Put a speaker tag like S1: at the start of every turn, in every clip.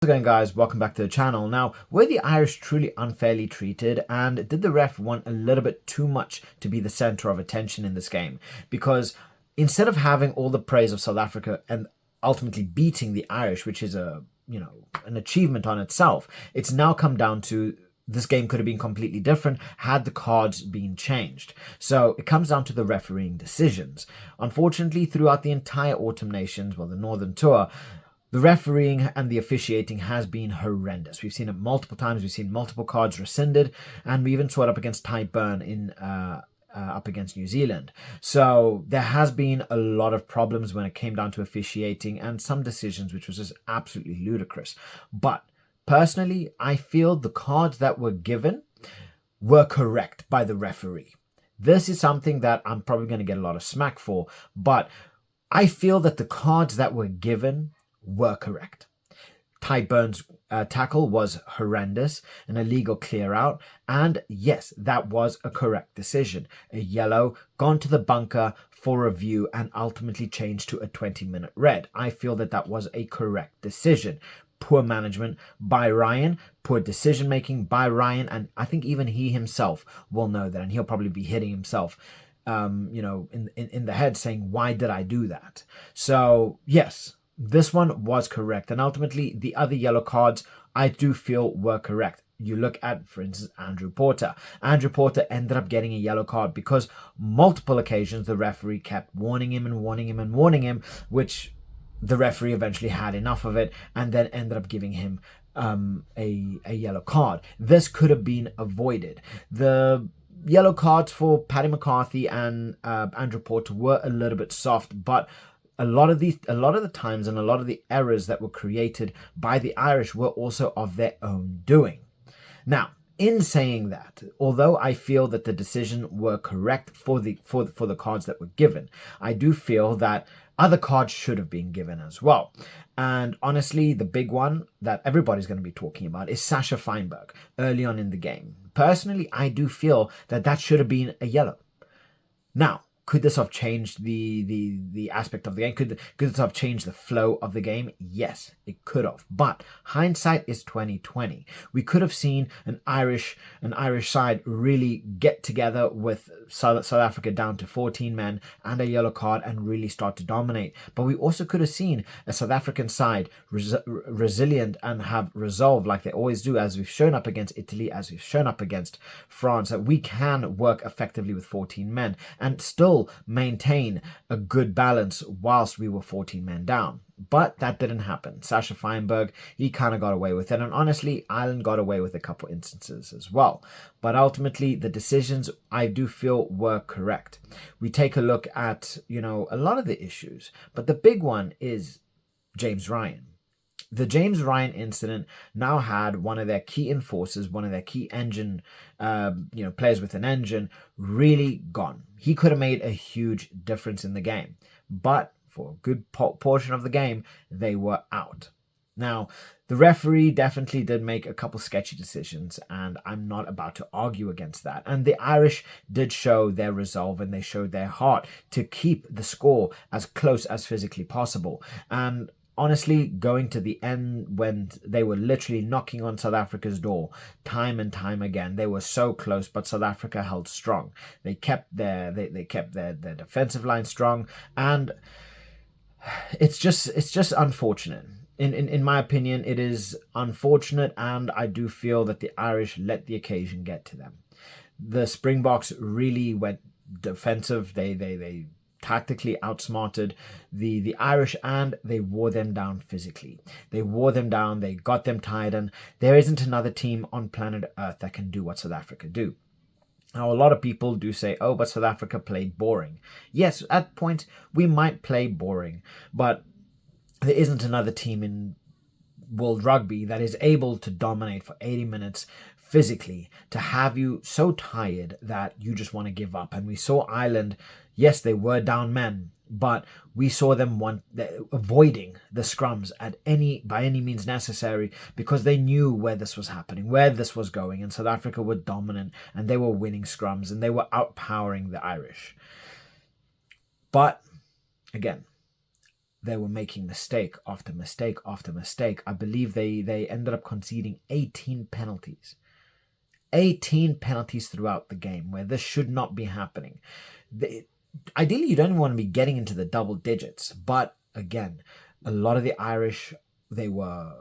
S1: How's it going, guys? Welcome back to the channel. Now, were the Irish truly unfairly treated, and did the ref want a little bit too much to be the center of attention in this game? Because instead of having all the praise of South Africa and ultimately beating the Irish, which is an achievement on itself, it's now come down to this game could have been completely different had the cards been changed. So it comes down to the refereeing decisions. Unfortunately, throughout the entire Autumn Nations, the Northern Tour, the refereeing and the officiating has been horrendous. We've seen it multiple times. We've seen multiple cards rescinded, and we even saw it up against Tyburn up against New Zealand. So there has been a lot of problems when it came down to officiating and some decisions which was just absolutely ludicrous. But personally, I feel the cards that were given were correct by the referee. This is something that I'm probably going to get a lot of smack for, but I feel that the cards that were given were correct. Tyburn's tackle was horrendous, an illegal clear out, and yes, that was a correct decision. A yellow, gone to the bunker for review, and ultimately changed to a 20-minute red. I feel that that was a correct decision. Poor management by Ryan, poor decision making by Ryan, and I think even he himself will know that, and he'll probably be hitting himself in the head saying, why did I do that? So yes, this one was correct, and ultimately the other yellow cards I do feel were correct. You look at, for instance, Andrew Porter. Andrew Porter ended up getting a yellow card because multiple occasions the referee kept warning him and warning him and warning him, which the referee eventually had enough of it and then ended up giving him a yellow card. This could have been avoided. The yellow cards for Paddy McCarthy and Andrew Porter were a little bit soft, but a lot of the times and a lot of the errors that were created by the Irish were also of their own doing. Now, in saying that, although I feel that the decision were correct for the cards that were given, I do feel that other cards should have been given as well. And honestly, the big one that everybody's going to be talking about is Sasha Feinberg early on in the game. Personally, I do feel that that should have been a yellow. Now, could this have changed the aspect of the game? Could this have changed the flow of the game? Yes, it could have. But hindsight is 2020. We could have seen an Irish side really get together with South Africa down to 14 men and a yellow card and really start to dominate. But we also could have seen a South African side resilient and have resolve like they always do, as we've shown up against Italy, as we've shown up against France, that we can work effectively with 14 men and still maintain a good balance whilst we were 14 men down. But that didn't happen. Sasha Feinberg, he kind of got away with it. And honestly, Ireland got away with a couple instances as well. But ultimately, the decisions I do feel were correct. We take a look at, a lot of the issues. But the big one is James Ryan. The James Ryan incident now had one of their key enforcers, one of their key engine, players with an engine, really gone. He could have made a huge difference in the game, but for a good portion of the game, they were out. Now, the referee definitely did make a couple sketchy decisions, and I'm not about to argue against that. And the Irish did show their resolve and they showed their heart to keep the score as close as physically possible. And honestly, going to the end when they were literally knocking on South Africa's door time and time again, they were so close, but South Africa held strong. They kept their defensive line strong, and it's just unfortunate. In my opinion, it is unfortunate, and I do feel that the Irish let the occasion get to them. The Springboks really went defensive. They tactically outsmarted the Irish, and they wore them down physically. They wore them down, they got them tired, and there isn't another team on planet Earth that can do what South Africa do. Now, a lot of people do say, oh, but South Africa played boring. Yes, at points we might play boring, but there isn't another team in World Rugby that is able to dominate for 80 minutes physically, to have you so tired that you just want to give up. And we saw Ireland, yes, they were down men, but we saw them avoiding the scrums by any means necessary, because they knew where this was happening, where this was going, and South Africa were dominant and they were winning scrums and they were outpowering the Irish. But again, they were making mistake after mistake after mistake. I believe they ended up conceding 18 penalties. 18 penalties throughout the game, where this should not be happening. Ideally, you don't want to be getting into the double digits, but again, a lot of the Irish, they were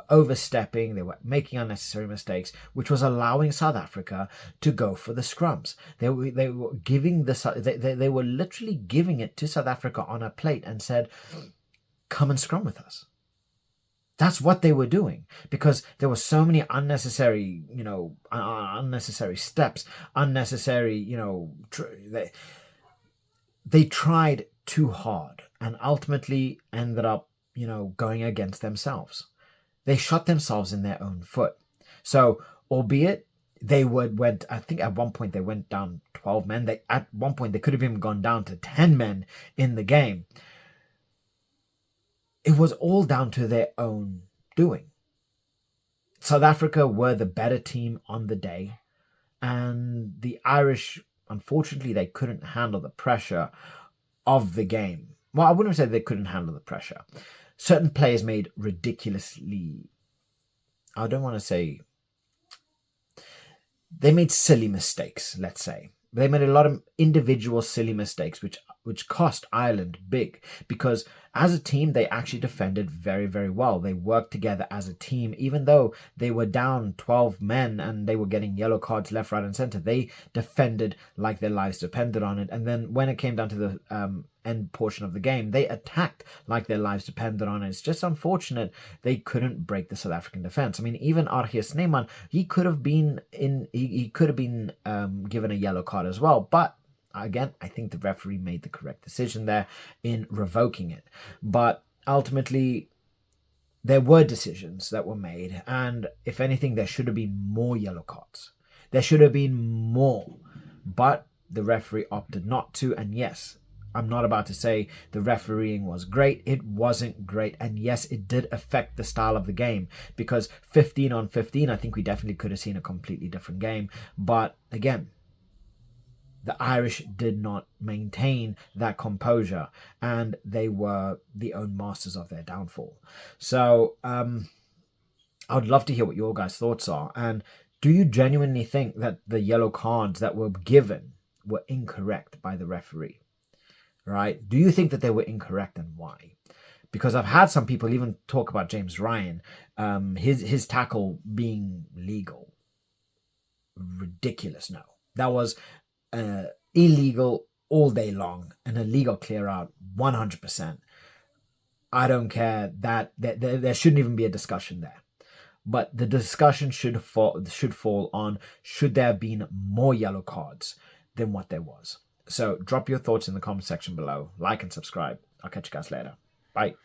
S1: overstepping, they were making unnecessary mistakes, which was allowing South Africa to go for the scrums. They were giving they were literally giving it to South Africa on a plate and said, "Come and scrum with us." That's what they were doing, because there were so many unnecessary, unnecessary steps, unnecessary, they tried too hard and ultimately ended up, going against themselves. They shot themselves in their own foot. So, albeit they went, I think at one point they went down 12 men. At one point they could have even gone down to 10 men in the game. It was all down to their own doing. South Africa were the better team on the day, and the Irish, unfortunately, they couldn't handle the pressure of the game. Well, I wouldn't say they couldn't handle the pressure. Certain players made ridiculously, I don't want to say, they made silly mistakes, let's say. They made a lot of individual silly mistakes, which cost Ireland big, because as a team, they actually defended very, very well. They worked together as a team, even though they were down 12 men and they were getting yellow cards left, right, and center. They defended like their lives depended on it. And then when it came down to the end portion of the game, they attacked like their lives depended on it. It's just unfortunate they couldn't break the South African defense. I mean, even Archie Snyman, he could have been given a yellow card as well, but again, I think the referee made the correct decision there in revoking it. But ultimately, there were decisions that were made, and if anything, there should have been more yellow cards. There should have been more, but the referee opted not to. And yes, I'm not about to say the refereeing was great. It wasn't great. And yes, it did affect the style of the game, because 15 on 15, I think we definitely could have seen a completely different game. But again, the Irish did not maintain that composure, and they were the own masters of their downfall. So I would love to hear what your guys' thoughts are. And do you genuinely think that the yellow cards that were given were incorrect by the referee? Right? Do you think that they were incorrect, and why? Because I've had some people even talk about James Ryan, his tackle being legal. Ridiculous. No, that was illegal all day long, an illegal clear out 100%. I don't care. That there shouldn't even be a discussion there. But the discussion should fall on, should there have been more yellow cards than what there was. So drop your thoughts in the comment section below. Like and subscribe. I'll catch you guys later. Bye.